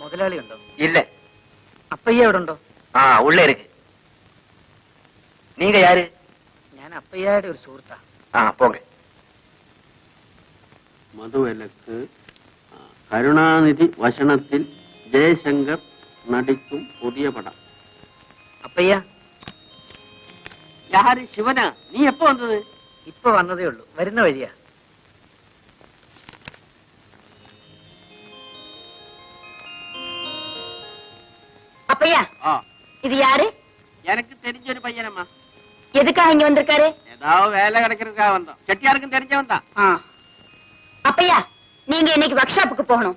മുതലാളി ഉണ്ടോ? ഇല്ല. അപ്പയ്യ എവിടെ ഉണ്ടോ? ആ, ഉള്ള ഇருக்கு. நீங்க யாரு? ഞാൻ അപ്പയ്യയുടെ ഒരു സുഹൃത്താ. ആ, പോക. മധുവിലക്ക് കരുണാനിധി വശനത്തിൽ ജയശങ്കർ നടിക്കും പുതിയ പടം. അപ്പയ്യ, யாரு? ശിവനാ? നീ എപ്പോ വന്നത്? ഇപ്പൊ വന്നതേ ഉള്ളൂ. വരുന്ന വഴിയാ. அப்பையா, இது யாரு? எனக்கு தெரிஞ்ச ஒரு பையனம்மா. எதுக்காக இங்க வந்திருக்காரு? ஏதாவது வேலை கிடைக்கிறதுக்காக வந்தோம். செட்டியாருக்கும் தெரிஞ்சவன் தான். அப்பையா, நீங்க இன்னைக்கு ஒர்க் ஷாப்புக்கு போகணும்.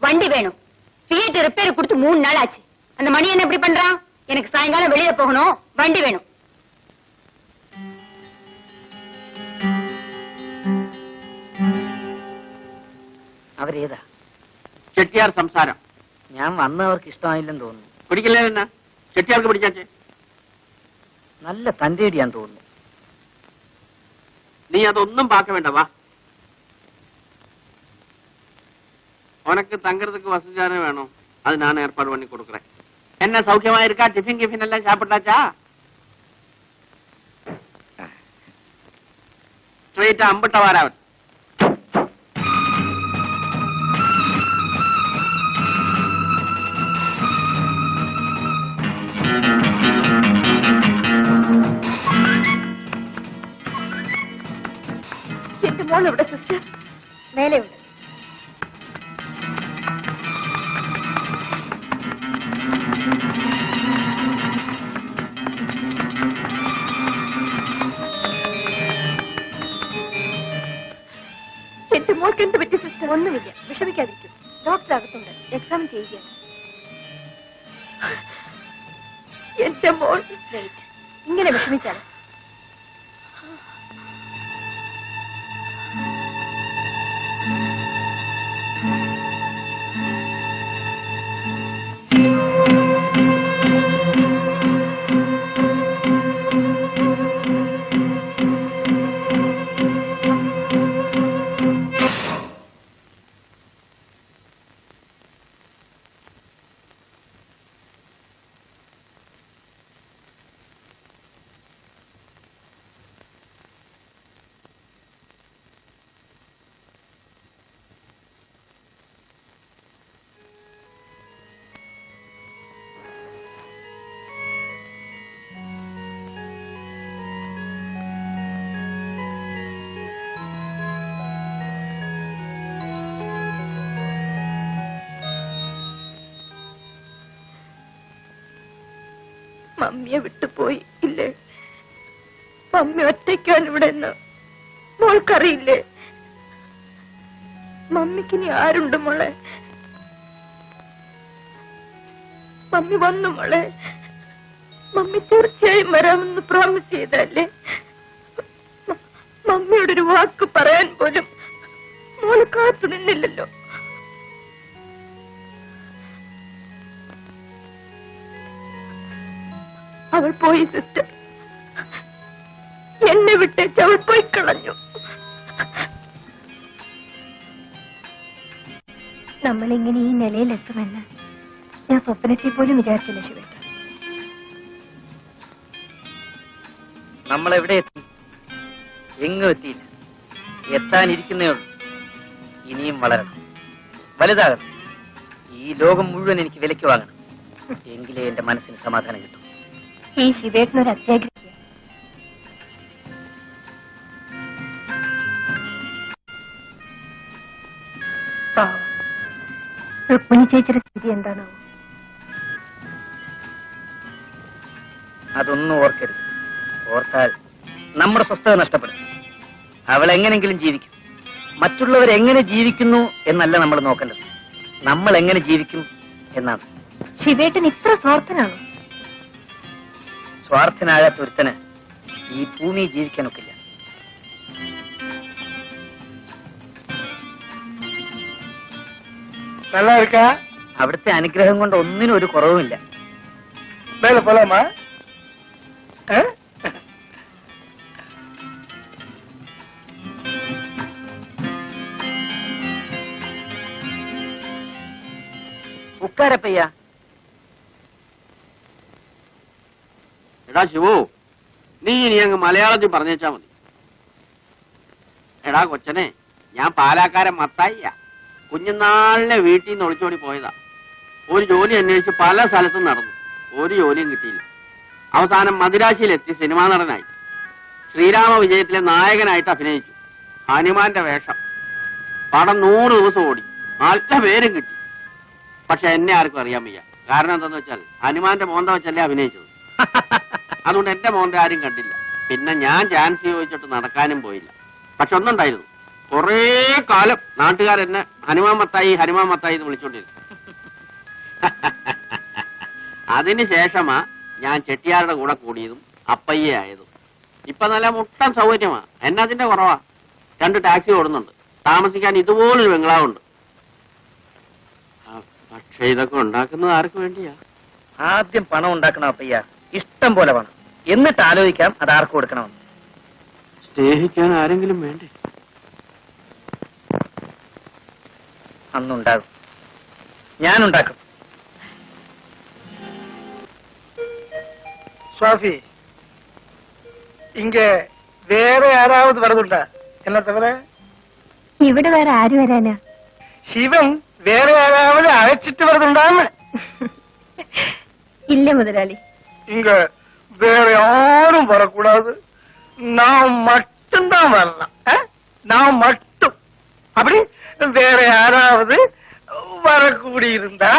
வண்டி வேணும். ஃபியட் ரிப்பேர் கொடுத்து 3 நாள் ஆச்சு. அந்த மணி என்ன இப்படி பண்றான்? எனக்கு சாயங்காலம் வெளியில போகணும். வண்டி வேணும். അവരേതാ? ചെട്ടിയാർ സംസാരം. ഞാൻ വന്നവർക്ക് ഇഷ്ടമായില്ലെന്ന് തോന്നുന്നു. പിടിക്കില്ലേ? എന്നാ ചെട്ടിയാർക്ക് പിടിച്ചാച്ചേ? നല്ല തന്റേടിയാന്ന് തോന്നുന്നു. നീ അതൊന്നും പാക്ക വേണ്ട, വാ. உனக்கு தங்கறதுக்கு வசதியான வேணும். அது நான் ஏற்பாடு பண்ணி கொடுக்குறேன். என்ன சௌக்கியமா இருக்கா? டிஃபின் கிஃபின் எல்லாம் சாப்பிட்டாச்சா? ஸ்ட்ரெயிட்டா அம்பிட்ட வாராவன். எந்த மோள் விட சிஸ்டர் மேலே விட. എന്റെ മോൾക്ക് എന്ത് പറ്റി സിസ്റ്റർ? ഒന്നുമില്ല, വിഷമിക്കാതിരിക്കും. ഡോക്ടർ അകത്തുണ്ട്, എക്സാം ചെയ്യുകയാണ്. എന്റെ മോൾ ഇങ്ങനെ വിഷമിച്ചാണ്. മമ്മിയെ വിട്ടുപോയി ഇല്ലേ? മമ്മി ഒറ്റയ്ക്കാണ് ഇവിടെ എന്ന് മോൾക്കറിയില്ലേ? മമ്മിക്കിനി ആരുണ്ട് മോളെ? മമ്മി വന്നു മോളെ. മമ്മി തീർച്ചയായും വരാമെന്ന് പ്രോമിസ് ചെയ്തല്ലേ? മമ്മിയോടൊരു വാക്ക് പറയാൻ പോലും മോള് കാത്തു നിന്നില്ലല്ലോ. അവൾ പോയി സിസ്റ്റർ, എന്നെ വിട്ടേച്ച് അവൾ പോയി കളഞ്ഞു. നമ്മളിങ്ങനെ ഈ നിലയിലെത്തുമെന്ന് ഞാൻ സ്വപ്നത്തിൽ പോലും വിചാരിച്ചില്ല ശിവേട്ട. നമ്മളെവിടെ എത്തി? എങ്ങും എത്തിയില്ല. എത്താനിരിക്കുന്നേ ഉള്ളൂ. ഇനിയും വളരണം, വലുതാകണം. ഈ ലോകം മുഴുവൻ എനിക്ക് വിലയ്ക്ക് വാങ്ങണം. എങ്കിലേ എന്റെ മനസ്സിന് സമാധാനം കിട്ടും. ഈ ശിവേട്ടനൊരു അത്യാഗ്രഹിയാണ്. രുക്മിണി ചേച്ചിയുടെ സ്ഥിതി എന്താണോ? അതൊന്നും ഓർക്കരുത്. ഓർത്താൽ നമ്മുടെ സ്വസ്ഥത നഷ്ടപ്പെടും. അവൾ എങ്ങനെങ്കിലും ജീവിക്കും. മറ്റുള്ളവരെങ്ങനെ ജീവിക്കുന്നു എന്നല്ല നമ്മൾ നോക്കേണ്ടത്, നമ്മൾ എങ്ങനെ ജീവിക്കും എന്നാണ്. ശിവേട്ടൻ ഇത്ര സ്വാർത്ഥനാണോ? സ്വാർത്ഥനാകാത്ത ഒരുത്തന് ഈ ഭൂമി ജീവിക്കാനൊക്കില്ല. അവിടുത്തെ അനുഗ്രഹം കൊണ്ട് ഒന്നിനും ഒരു കുറവുമില്ല. ഉക്കാരപ്പയ്യ. എടാ ശിവു, നീ ഇനി അങ്ങ് മലയാളത്തിൽ പറഞ്ഞേച്ചാ മതി. എടാ കൊച്ചനെ, ഞാൻ പാലാക്കാരൻ മത്തായിയാ. കുഞ്ഞുനാളിലെ വീട്ടിൽ നിന്ന് ഒളിച്ചോടി പോയതാ. ഒരു ജോലി അന്വേഷിച്ച് പല സ്ഥലത്തും നടന്നു. ഒരു ജോലിയും കിട്ടിയില്ല. അവസാനം മദിരാശിയിലെത്തി സിനിമാ നടനായി. ശ്രീരാമ വിജയത്തിലെ നായകനായിട്ട് അഭിനയിച്ചു. ഹനുമാന്റെ വേഷം. പടം 100 ദിവസം ഓടി. നല്ല പേരും കിട്ടി. പക്ഷെ എന്നെ ആർക്കും അറിയാൻ വയ്യ. കാരണം എന്താന്ന് വെച്ചാൽ ഹനുമാന്റെ മോന്ത വെച്ചല്ലേ അഭിനയിച്ചത്. അതുകൊണ്ട് എന്റെ മോന്ത ആരും കണ്ടില്ല. പിന്നെ ഞാൻ ചാൻസ് ചോദിച്ചിട്ട് നടക്കാനും പോയില്ല. പക്ഷെ ഒന്നുണ്ടായിരുന്നു, കുറേ കാലം നാട്ടുകാരെന്നെ ഹനുമാൻ മത്തായി ഹനുമാൻ മത്തായി എന്ന് വിളിച്ചോണ്ടിരുന്നു. അതിനുശേഷമാ ഞാൻ ചെട്ടിയാരുടെ കൂടെ കൂടിയതും അപ്പയ്യ ആയതും. ഇപ്പൊ നല്ല മുട്ടൻ സൗകര്യമാ. എന്നതിന്റെ കുറവാ. 2 ടാക്സി ഓടുന്നുണ്ട്. താമസിക്കാൻ ഇതുപോലൊരു ബംഗ്ലാവുണ്ട്. പക്ഷെ ഇതൊക്കെ ഉണ്ടാക്കുന്നത് ആർക്ക് വേണ്ടിയാ? ആദ്യം പണം ഉണ്ടാക്കണം അപ്പയ്യ, ഇഷ്ടം പോലെ പണം. എന്നിട്ട് ആലോചിക്കാം അത് ആർക്ക് കൊടുക്കണമെന്ന്. സ്നേഹിക്കാൻ ആരെങ്കിലും വേണ്ടേ? അന്നുണ്ടാകും, ഞാനുണ്ടാക്കും. சுவாமி, இங்க வேற யாராவது வரதுண்டா? என்ன தவிர ഇവിടെ വേറെ ആര് വരാനാ? ശിവൻ വേറെ யாராவது அழைச்சிட்டு வரதுண்டான்னு? ഇല്ല മുതലാളി. இங்க வேற யாரும் வரக்கூடாது. நான் மட்டும்தான் வரலாம். நான் மட்டும். அப்படி வேற யாராவது வரக்கூடியிருந்தா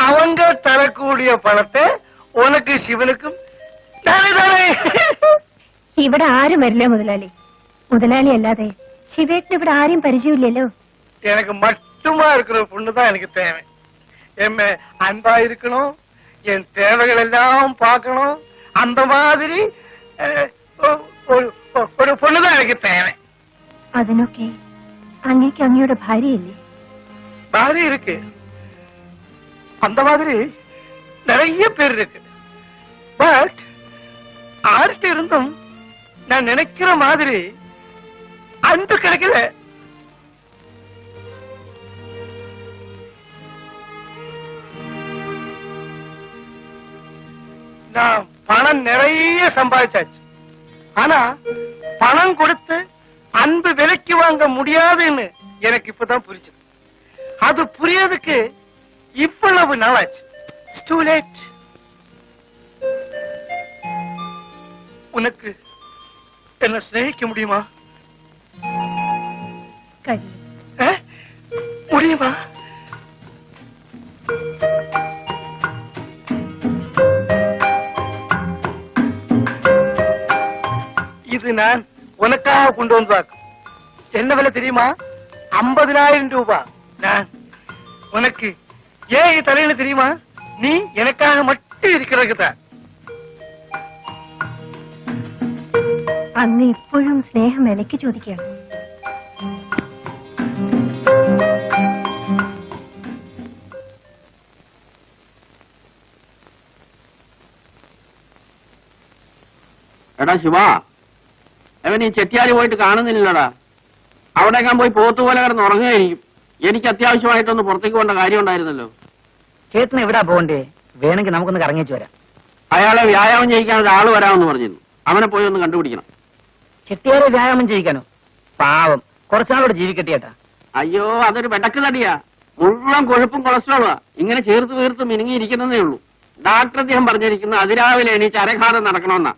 அவங்க தரக்கூடிய பணத்தை உனக்கு சிவனுக்கும் தானே. ഇവിടെ ആരും വരില്ല മുതലാളി. മുതലാളി അല്ലാതെ ശിവേട്ടിന് ഇവിടെ ആരെയും പരിചയമില്ലല്ലോ. எனக்கு மட்டுமா இருக்கிற பொண்ணுதான் எனக்கு தேவை. என் அன்பா இருக்கணும், என் தேவைகள் எல்லாம் பார்க்கணும். அந்த மாதிரி ஒரு பொண்ணுதான் எனக்கு தேவை. അതിനൊക്കെ അങ്ങേക്ക് അങ്ങയുടെ ഭാര്യയില്ലേ? பாரி இருக்கு. அந்த மாதிரி நிறைய பேர் இருக்கு. பட் ஆர்ட்ட இருந்தும் நான் நினைக்கிற மாதிரி அன்பு கிடைக்கல. நான் பணம் நிறைய சம்பாதிச்சாச்சு. ஆனா பணம் கொடுத்து அன்பு விலைக்கு வாங்க முடியாதுன்னு எனக்கு இப்பதான் புரிஞ்சது. அது புரியறதுக்கு இவ்வளவு நாளாச்சு. Too late. உனக்கு என்ன சிநேகிக்க முடியுமா? முடியுமா? இது நான் உனக்காக கொண்டு வந்தாக்கும். என்ன விலை தெரியுமா? 50,000 ரூபாய். நான் உனக்கு ஏன் தலையில தெரியுமா? நீ எனக்காக மட்டும் இருக்கிறதுக்கு தான். അങ്ങ് എപ്പോഴും സ്നേഹം വിലക്ക് ചോദിക്കണം. എടാ ശിവ, അവൻ ഈ ചെട്ടിയാലി പോയിട്ട് കാണുന്നില്ലടാ. അവിടേക്കാൻ പോയി പോത്തുപോലെ കിടന്ന് ഉറങ്ങുകയായിരിക്കും. എനിക്ക് അത്യാവശ്യമായിട്ടൊന്ന് പുറത്തേക്ക് പോകേണ്ട കാര്യം ഉണ്ടായിരുന്നല്ലോ. ചേട്ടന് എവിടാ പോകണ്ടേ? വേണമെങ്കിൽ നമുക്കൊന്ന് കറങ്ങിച്ചു വരാം. അയാളെ വ്യായാമം ചെയ്യിക്കാൻ ഒരാൾ വരാമെന്ന് പറഞ്ഞിരുന്നു. അവനെ പോയി ഒന്ന് കണ്ടുപിടിക്കണം. ചെട്ടിയാരെ വ്യായാമം ചെയ്യിക്കാനോ? പാവം, കുറച്ചാളോട് ജീവിക്കട്ടെ ചേട്ടാ. അയ്യോ, അതൊരു വെടക്ക് തടിയാ. മുഴുവൻ കൊഴുപ്പും കൊളസ്ട്രോളാ. ഇങ്ങനെ ചേർത്ത് വീർത്ത് മിനുങ്ങിയിരിക്കുന്നതേ ഉള്ളൂ. ഡാക്ടർ അദ്ദേഹം പറഞ്ഞിരിക്കുന്നത് അതിരാവിലെ എണീച്ച് അരഘാതം നടക്കണമെന്നാ.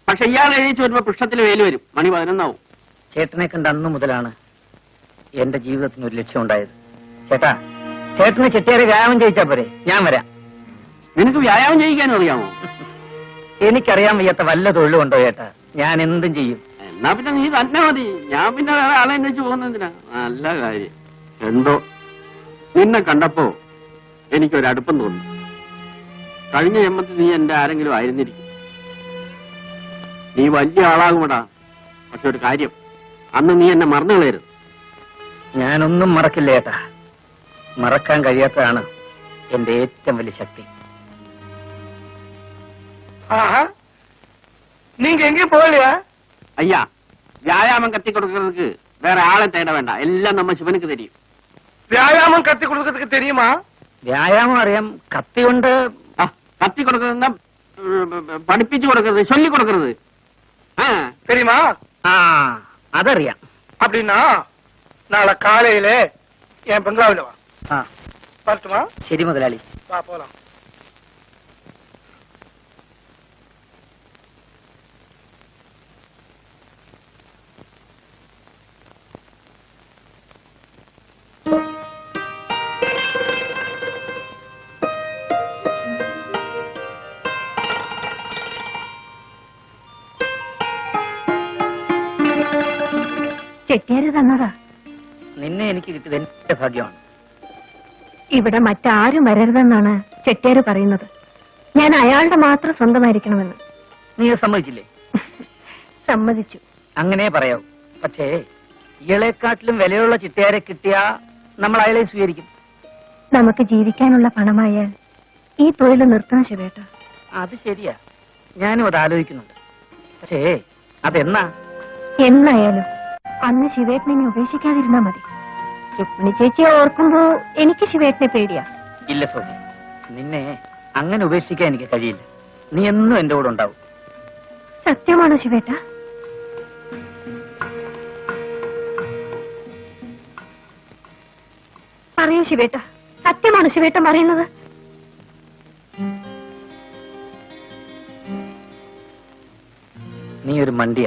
പക്ഷെ ഇയാൾ എണീച്ച് വരുമ്പോ പൃഷ്ഠത്തിൽ വേല് വരും. മണി 11 ചേട്ടനെ കണ്ട അന്നു മുതലാണ് എന്റെ ജീവിതത്തിന് ഒരു ലക്ഷ്യം ഉണ്ടായത്. ചേട്ടാ, ചേട്ടന് ചെട്ടിയാരെ വ്യായാമം ചെയ്യിച്ചാ പോരെ? ഞാൻ വരാം. നിനക്ക് വ്യായാമം ചെയ്യിക്കാനും അറിയാമോ? എനിക്കറിയാൻ വയ്യാത്ത വല്ല തൊഴിലും ഉണ്ടോ ചേട്ടാ? ഞാൻ എന്തും ചെയ്യും. എന്നാ പിന്നെ നീ തന്നെ മതി. ഞാൻ പിന്നെ വേറെ ആളെ അന്വേഷിച്ച് പോകുന്നതിനാ. നല്ല കാര്യം. എന്തോ നിന്നെ കണ്ടപ്പോ എനിക്കൊരടുപ്പം തോന്നി. കഴിഞ്ഞ ജന്മത്തിൽ നീ എന്റെ ആരെങ്കിലും ആയിരുന്നിരിക്കും. നീ വലിയ ആളാകുമടാ. പക്ഷെ ഒരു കാര്യം, അന്ന് നീ എന്നെ മറന്നു കളയരുത്. ഞാനൊന്നും മറക്കില്ല ചേട്ടാ. മറക്കാൻ കഴിയാത്തതാണ് എന്റെ ഏറ്റവും വലിയ ശക്തി. நீங்க எங்கேயும் போகலையா? ஐயா, வியாயாமம் கத்தி கொடுக்கறதுக்கு வேற ஆளை தேட வேண்டாம். எல்லாம் நம்ம சிவனுக்கு தெரியும். வியாயாமம் கத்தி கொடுக்கறதுக்கு தெரியுமா? വ്യായാമം അറിയാം, കത്തി കൊണ്ട് ആ, കത്തി കൊടുക്കുന്ന പഠിപ്പിച്ചു കൊടുക്കരുത്, ചൊല്ലി കൊടുക്കരുത്. ആ, தெரியுமா? ആ അതറിയാം. அப்படின்னா நாளை காலையில என் பெங்களாவில வா. ആ வரட்டுமா? ശരി മുതലാളി. வா போலாம். ചെട്ടിയാര് തന്നതാ. നിന്നെ എനിക്ക് കിട്ടിയത് എന്റെ ഭാഗ്യമാണ്. ഇവിടെ മറ്റാരും വരരുതെന്നാണ് ചെട്ടിയാര് പറയുന്നത്. ഞാൻ അയാളുടെ മാത്രം സ്വന്തമായിരിക്കണമെന്ന്. നീ അത് സമ്മതിച്ചില്ലേ? സമ്മതിച്ചു. അങ്ങനെ പറയാവൂ. പക്ഷേ ഇയാളെക്കാട്ടിലും വിലയുള്ള ചിട്ടയാരെ കിട്ടിയാ നമ്മൾ അയാളെ സ്വീകരിക്കും. നമുക്ക് ജീവിക്കാനുള്ള പണമായാൽ ഈ തൊഴിൽ നിർത്തണം ശിവേട്ട. അത് ശരിയാ, ഞാനും അത് ആലോചിക്കുന്നുണ്ട്. പക്ഷേ അതെന്നാ? എന്നായാലും അന്ന് ശിവേട്ടനെ ഉപേക്ഷിക്കാതിരുന്നാ മതി. രുക്മിണി ചേച്ചിയെ ഓർക്കുമ്പോ എനിക്ക് ശിവേട്ടനെ പേടിയാ. ഇല്ല സോഫി, നിന്നെ അങ്ങനെ ഉപേക്ഷിക്കാൻ എനിക്ക് കഴിയില്ല. നീ എന്നും എന്റെ കൂടെ ഉണ്ടാവും. സത്യമാണോ ശിവേട്ട? പറയൂ ശിവേട്ട, സത്യമാണോ ശിവേട്ടൻ പറയുന്നത്? നീ ഒരു മണ്ടിയാ.